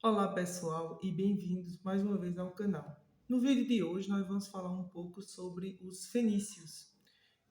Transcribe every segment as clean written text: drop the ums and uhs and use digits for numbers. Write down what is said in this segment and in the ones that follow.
Olá pessoal e bem-vindos mais uma vez ao canal. No vídeo de hoje nós vamos falar um pouco sobre os fenícios,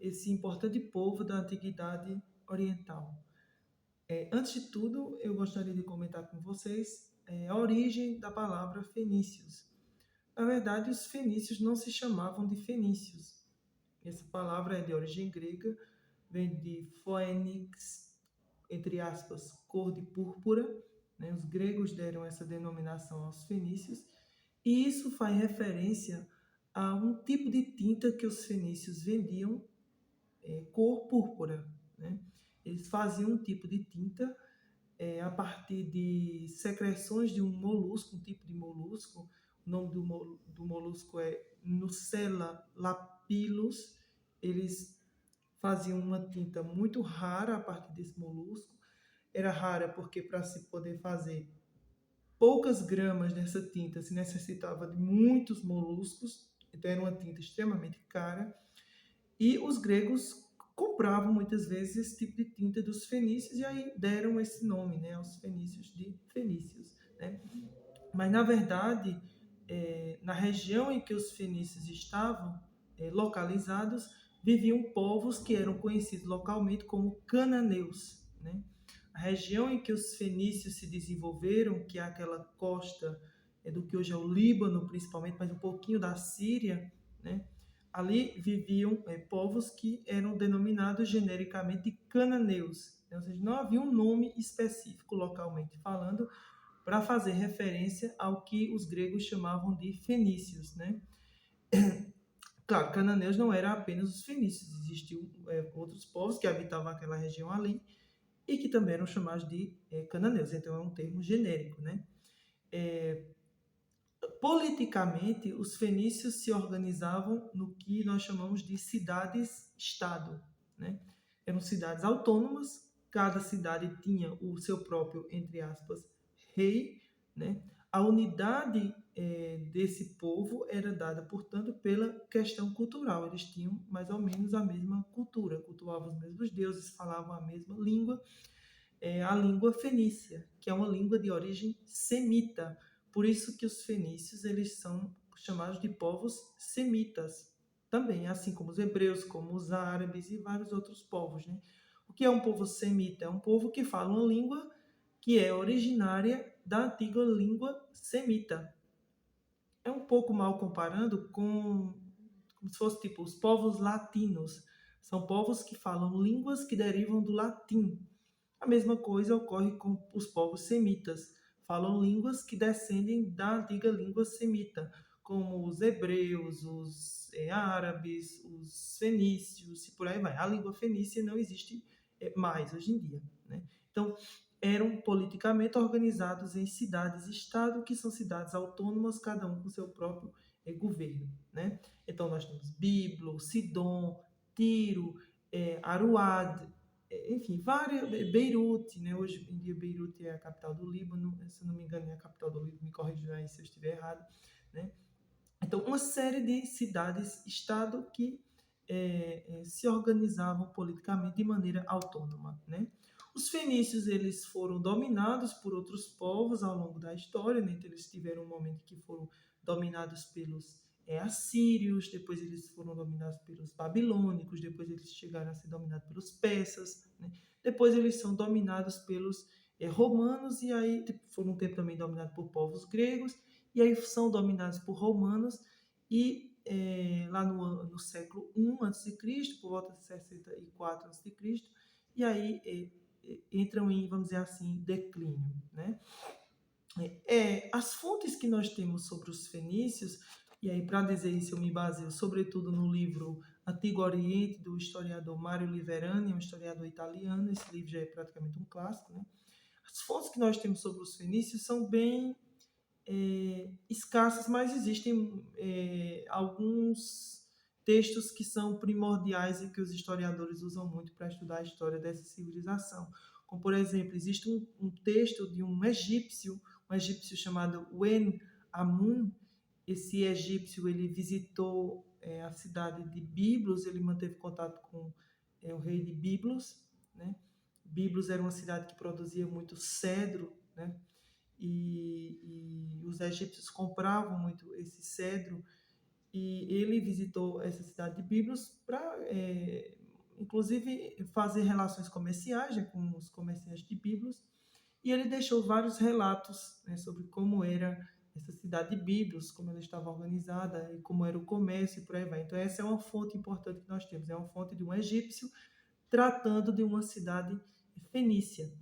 esse importante povo da Antiguidade Oriental. Antes de tudo, eu gostaria de comentar com vocês a origem da palavra fenícios. Na verdade, os fenícios não se chamavam de fenícios. Essa palavra é de origem grega, vem de phoenix, entre aspas, cor de púrpura, né? Os gregos deram essa denominação aos fenícios, e isso faz referência a um tipo de tinta que os fenícios vendiam, cor púrpura, né? Eles faziam um tipo de tinta a partir de secreções de um molusco, um tipo de molusco. O nome do molusco é Nucella lapillus. Eles faziam uma tinta muito rara a partir desse molusco. Era rara porque para se poder fazer poucas gramas dessa tinta se necessitava de muitos moluscos, então era uma tinta extremamente cara. E os gregos compravam muitas vezes esse tipo de tinta dos fenícios e aí deram esse nome, né, aos fenícios de fenícios, né? Mas na verdade, na região em que os fenícios estavam localizados, viviam povos que eram conhecidos localmente como cananeus, né? A região em que os fenícios se desenvolveram, que é aquela costa do que hoje é o Líbano, principalmente, mas um pouquinho da Síria, né? Ali viviam povos que eram denominados genericamente de cananeus, né? Ou seja, não havia um nome específico localmente falando para fazer referência ao que os gregos chamavam de fenícios, né? Claro, cananeus não era apenas os fenícios, existiam outros povos que habitavam aquela região ali e que também eram chamados de cananeus, então é um termo genérico, né? Politicamente, os fenícios se organizavam no que nós chamamos de cidades-estado, né? Eram cidades autônomas, cada cidade tinha o seu próprio, entre aspas, rei, né? A unidade desse povo era dada, portanto, pela questão cultural. Eles tinham mais ou menos a mesma cultura, cultuavam os mesmos deuses, falavam a mesma língua, a língua fenícia, que é uma língua de origem semita. Por isso que os fenícios eles são chamados de povos semitas, também, assim como os hebreus, como os árabes e vários outros povos, né? O que é um povo semita? É um povo que fala uma língua que é originária da antiga língua semita. É um pouco mal comparando com como se fosse tipo os povos latinos. São povos que falam línguas que derivam do latim. A mesma coisa ocorre com os povos semitas. Falam línguas que descendem da antiga língua semita, como os hebreus, os árabes, os fenícios e por aí vai. A língua fenícia não existe mais hoje em dia, né? Então, eram politicamente organizados em cidades-estado, que são cidades autônomas, cada um com seu próprio governo, né? Então, nós temos Biblo, Sidom, Tiro, Aruad, enfim, várias, Beirute, né? Hoje em dia Beirute é a capital do Líbano, se não me engano é a capital do Líbano, me corrija aí se eu estiver errado, né? Então, uma série de cidades-estado que se organizavam politicamente de maneira autônoma, né? Os fenícios eles foram dominados por outros povos ao longo da história, né? Então, eles tiveram um momento que foram dominados pelos assírios, depois eles foram dominados pelos babilônicos, depois eles chegaram a ser dominados pelos persas, né? Depois eles são dominados pelos romanos e aí foram um tempo também dominados por povos gregos e aí são dominados por romanos e lá no século I a.C., por volta de 64 a.C., e aí entram em, vamos dizer assim, declínio, né? As fontes que nós temos sobre os fenícios, e aí para dizer isso eu me baseio sobretudo no livro Antigo Oriente, do historiador Mario Liverani, um historiador italiano. Esse livro já é praticamente um clássico, né? As fontes que nós temos sobre os fenícios são bem escassas, mas existem alguns textos que são primordiais e que os historiadores usam muito para estudar a história dessa civilização. Como, por exemplo, existe um texto de um egípcio chamado Wen Amun. Esse egípcio ele visitou a cidade de Biblos, ele manteve contato com o rei de Biblos, né? Biblos era uma cidade que produzia muito cedro, né? os egípcios compravam muito esse cedro, e ele visitou essa cidade de Biblos para, inclusive, fazer relações comerciais, né, com os comerciantes de Biblos, e ele deixou vários relatos, né, sobre como era essa cidade de Biblos, como ela estava organizada e como era o comércio e por aí vai. Então essa é uma fonte importante que nós temos, é uma fonte de um egípcio tratando de uma cidade fenícia.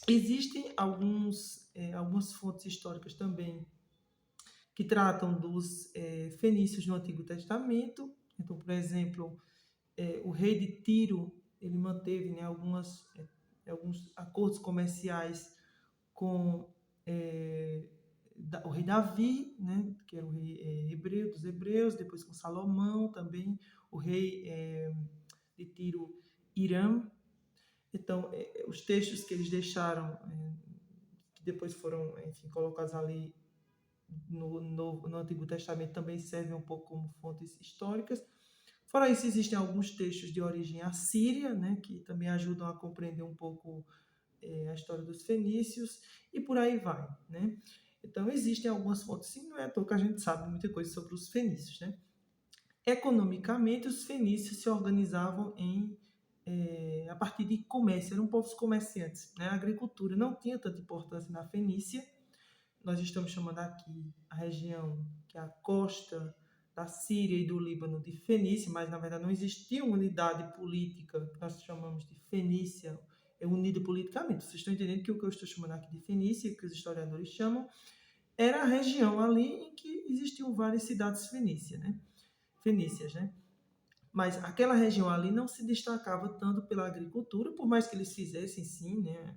Existem algumas fontes históricas também que tratam dos fenícios no Antigo Testamento. Então, por exemplo, o rei de Tiro, ele manteve, né, alguns acordos comerciais com o rei Davi, né, que era o rei hebreu dos hebreus, depois com Salomão também, o rei de Tiro, Irã. Então, os textos que eles deixaram, que depois foram, enfim, colocados ali no Antigo Testamento, também servem um pouco como fontes históricas. Fora isso, existem alguns textos de origem assíria, né, que também ajudam a compreender um pouco a história dos fenícios, e por aí vai, né? Então, existem algumas fontes, sim, não é à toa que a gente sabe muita coisa sobre os fenícios, né? Economicamente, os fenícios se organizavam a partir de comércio, eram povos comerciantes, né? A agricultura não tinha tanta importância na Fenícia. Nós estamos chamando aqui a região que é a costa da Síria e do Líbano de Fenícia, mas na verdade não existia uma unidade política que nós chamamos de Fenícia, unida politicamente. Vocês estão entendendo que o que eu estou chamando aqui de Fenícia, que os historiadores chamam, era a região ali em que existiam várias cidades fenícias, né? Mas aquela região ali não se destacava tanto pela agricultura, por mais que eles fizessem, sim, né,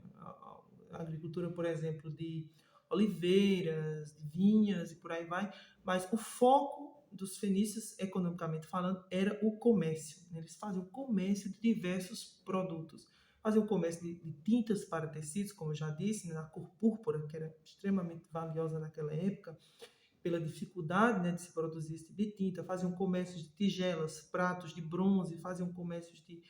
a agricultura, por exemplo, de oliveiras, de vinhas e por aí vai, mas o foco dos fenícios, economicamente falando, era o comércio, né? Eles faziam comércio de diversos produtos. Faziam comércio de tintas para tecidos, como eu já disse, né, na cor púrpura, que era extremamente valiosa naquela época, pela dificuldade, né, de se produzir esse tipo de tinta. Faziam comércio de tigelas, pratos de bronze, faziam comércio de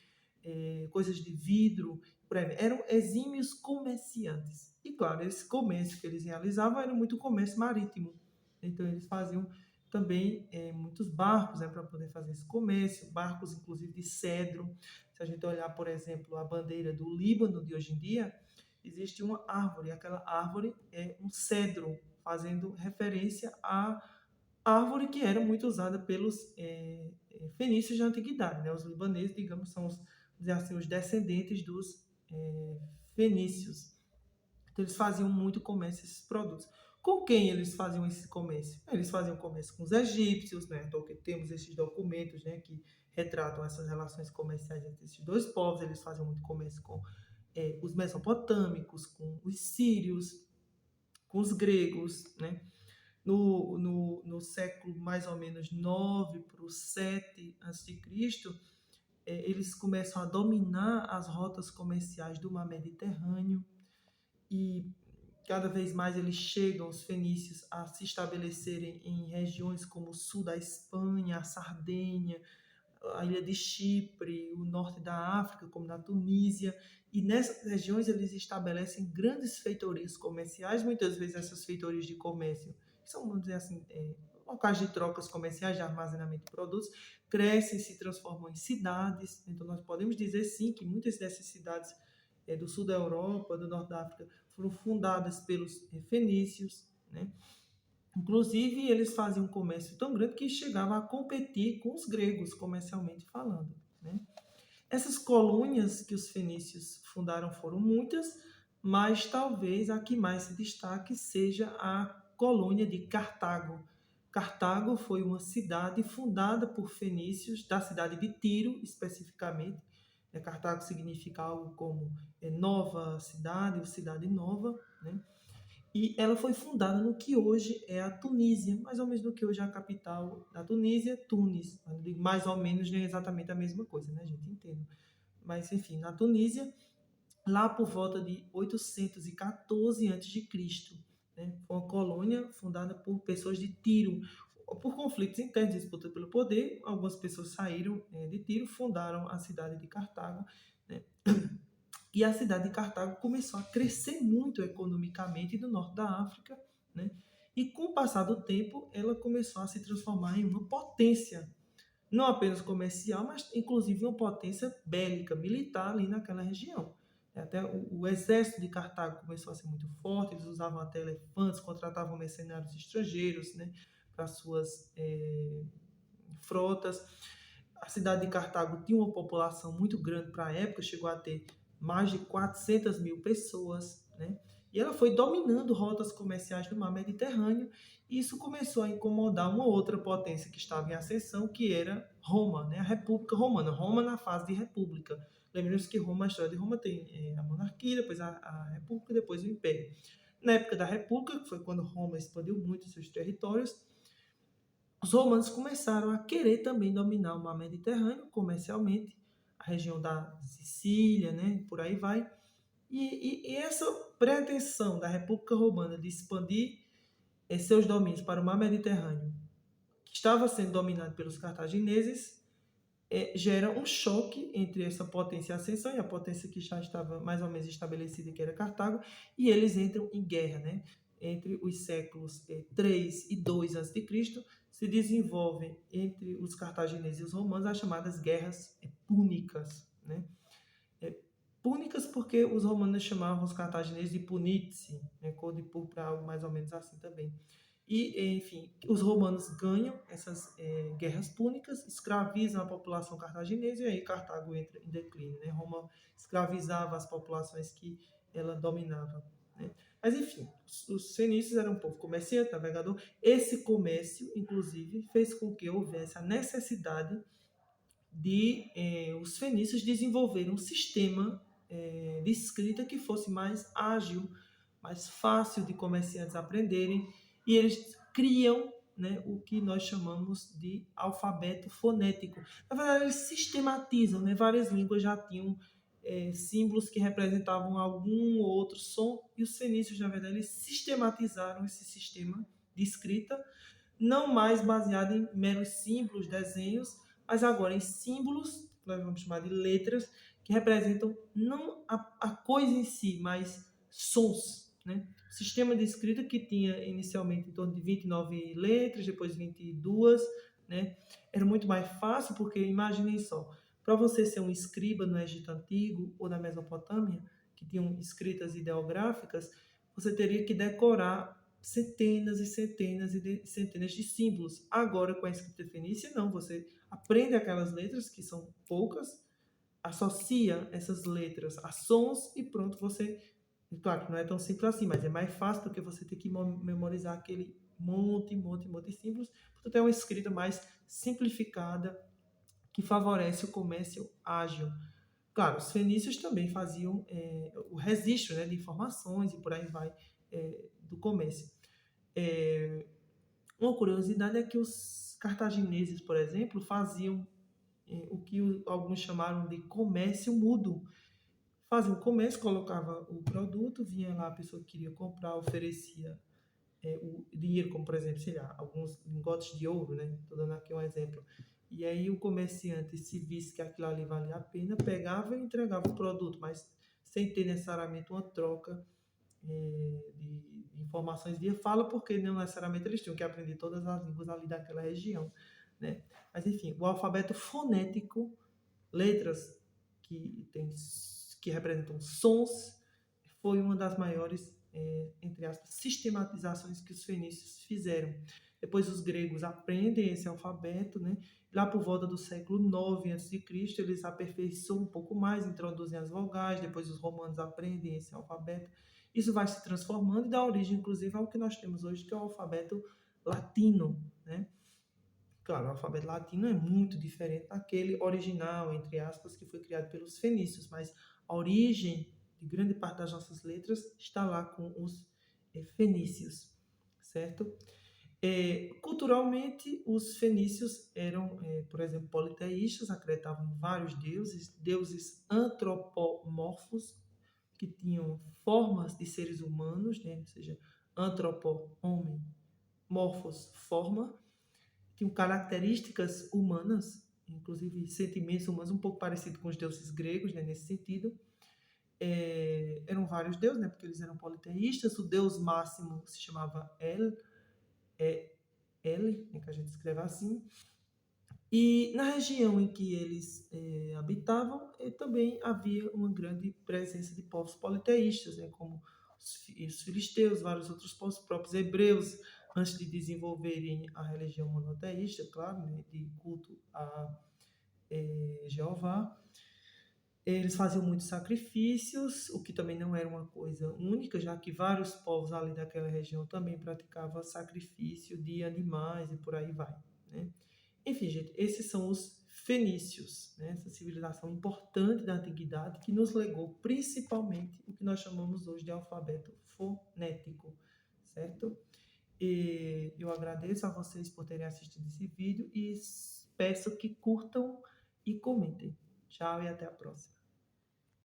coisas de vidro, por aí. Eram exímios comerciantes. E claro, esse comércio que eles realizavam era muito comércio marítimo. Então eles faziam também muitos barcos, né, para poder fazer esse comércio, barcos inclusive de cedro. Se a gente olhar, por exemplo, a bandeira do Líbano de hoje em dia, existe uma árvore, aquela árvore é um cedro, fazendo referência à árvore que era muito usada pelos fenícios da antiguidade, né? Os libaneses, digamos, são dizer assim, os descendentes dos fenícios. Então eles faziam muito comércio desses produtos. Com quem eles faziam esse comércio? Eles faziam comércio com os egípcios, né? Então temos esses documentos, né, que retratam essas relações comerciais entre esses dois povos. Eles faziam muito comércio com os mesopotâmicos, com os sírios, com os gregos, né? No século mais ou menos 9 para o 7 a.C., eles começam a dominar as rotas comerciais do mar Mediterrâneo, e cada vez mais eles chegam, os fenícios, a se estabelecerem em regiões como o sul da Espanha, a Sardenha, a ilha de Chipre, o norte da África, como na Tunísia, e nessas regiões eles estabelecem grandes feitorias comerciais, muitas vezes essas feitorias de comércio, que são, vamos dizer assim, locais de trocas comerciais, de armazenamento de produtos, crescem e se transformam em cidades. Então nós podemos dizer sim que muitas dessas cidades do sul da Europa, do norte da África, foram fundadas pelos fenícios, né? Inclusive, eles faziam um comércio tão grande que chegavam a competir com os gregos, comercialmente falando, né? Essas colônias que os fenícios fundaram foram muitas, mas talvez a que mais se destaque seja a colônia de Cartago. Cartago foi uma cidade fundada por fenícios, da cidade de Tiro, especificamente. Cartago significa algo como nova cidade, ou cidade nova, né? E ela foi fundada no que hoje é a Tunísia, mais ou menos no que hoje é a capital da Tunísia, Tunis. Eu não digo mais ou menos, nem exatamente a mesma coisa, né, gente? Entendo. Mas, enfim, na Tunísia, lá por volta de 814 a.C., né? Foi uma colônia fundada por pessoas de Tiro. Por conflitos internos, disputa pelo poder, algumas pessoas saíram de Tiro, fundaram a cidade de Cartago, né? E a cidade de Cartago começou a crescer muito economicamente no norte da África, né? E com o passar do tempo, ela começou a se transformar em uma potência, não apenas comercial, mas inclusive uma potência bélica, militar ali naquela região. Até o exército de Cartago começou a ser muito forte, eles usavam até elefantes, contratavam mercenários estrangeiros, né, para suas frotas. A cidade de Cartago tinha uma população muito grande para a época, chegou a ter mais de 400 mil pessoas, né? E ela foi dominando rotas comerciais no mar Mediterrâneo, e isso começou a incomodar uma outra potência que estava em ascensão, que era Roma, né? A República Romana, Roma na fase de república. Lembremos que Roma, a história de Roma tem a monarquia, depois a república, depois o império. Na época da república, que foi quando Roma expandiu muito seus territórios, os romanos começaram a querer também dominar o mar Mediterrâneo comercialmente, a região da Sicília, né? Por aí vai. E essa pretensão da República Romana de expandir seus domínios para o mar Mediterrâneo, que estava sendo dominado pelos cartagineses, gera um choque entre essa potência em ascensão e a potência que já estava mais ou menos estabelecida, que era Cartago, e eles entram em guerra, né? Entre os séculos 3 e 2 a.C., se desenvolvem entre os cartagineses e os romanos as chamadas guerras púnicas, né? Púnicas porque os romanos chamavam os cartagineses de punici, né? Cor de púrpura, algo mais ou menos assim também. E, enfim, os romanos ganham essas guerras púnicas, escravizam a população cartaginesa e aí Cartago entra em declínio, né? Roma escravizava as populações que ela dominava, né? Mas, enfim, os fenícios eram um povo comerciante, navegador. Esse comércio, inclusive, fez com que houvesse a necessidade de os fenícios desenvolverem um sistema de escrita que fosse mais ágil, mais fácil de comerciantes aprenderem, e eles criam, né, o que nós chamamos de alfabeto fonético. Na verdade, eles sistematizam, né? Várias línguas já tinham símbolos que representavam algum ou outro som, e os fenícios, na verdade, eles sistematizaram esse sistema de escrita, não mais baseado em meros símbolos, desenhos, mas agora em símbolos, que nós vamos chamar de letras, que representam não a coisa em si, mas sons, né? O sistema de escrita que tinha inicialmente em torno de 29 letras, depois 22, né? Era muito mais fácil, porque imaginem só, para você ser um escriba no Egito Antigo ou na Mesopotâmia, que tinham escritas ideográficas, você teria que decorar centenas e centenas e centenas de símbolos. Agora, com a escrita fenícia, não. Você aprende aquelas letras, que são poucas, associa essas letras a sons e pronto, você... Claro que não é tão simples assim, mas é mais fácil porque você tem que memorizar aquele monte de símbolos. Portanto, é uma escrita mais simplificada que favorece o comércio ágil. Claro, os fenícios também faziam o registro, né, de informações e por aí vai, do comércio. Uma curiosidade é que os cartagineses, por exemplo, faziam o que alguns chamaram de comércio mudo. Fazia um comércio, colocava o produto, vinha lá a pessoa que queria comprar, oferecia o dinheiro, como por exemplo, sei lá, alguns lingotes de ouro, né? Estou dando aqui um exemplo. E aí o comerciante, se visse que aquilo ali valia a pena, pegava e entregava o produto, mas sem ter necessariamente uma troca de informações via fala, porque não necessariamente eles tinham que aprender todas as línguas ali daquela região, né? Mas enfim, o alfabeto fonético, letras que representam sons, foi uma das maiores, entre aspas, sistematizações que os fenícios fizeram. Depois os gregos aprendem esse alfabeto, né? Lá por volta do século IX a.C., eles aperfeiçoam um pouco mais, introduzem as vogais, depois os romanos aprendem esse alfabeto. Isso vai se transformando e dá origem, inclusive, ao que nós temos hoje, que é o alfabeto latino, né? Claro, o alfabeto latino é muito diferente daquele original, entre aspas, que foi criado pelos fenícios, mas a origem de grande parte das nossas letras está lá com os fenícios, certo? Culturalmente, os fenícios eram, por exemplo, politeístas, acreditavam em vários deuses, deuses antropomorfos, que tinham formas de seres humanos, né? Ou seja, antropo, homem, morfos, forma, tinham características humanas, inclusive sentimentos humanos, um pouco parecido com os deuses gregos, né? Nesse sentido. Eram vários deuses, né? Porque eles eram politeístas, o deus máximo se chamava El, L, né, que a gente escreve assim. E na região em que eles habitavam, também havia uma grande presença de povos politeístas, né, como os filisteus, vários outros povos, próprios hebreus, antes de desenvolverem a religião monoteísta, claro, né, de culto a Jeová. Eles faziam muitos sacrifícios, o que também não era uma coisa única, já que vários povos ali daquela região também praticavam sacrifício de animais e por aí vai, né? Enfim, gente, esses são os fenícios, né? Essa civilização importante da antiguidade que nos legou principalmente o que nós chamamos hoje de alfabeto fonético, certo? E eu agradeço a vocês por terem assistido esse vídeo e peço que curtam e comentem. Tchau e até a próxima.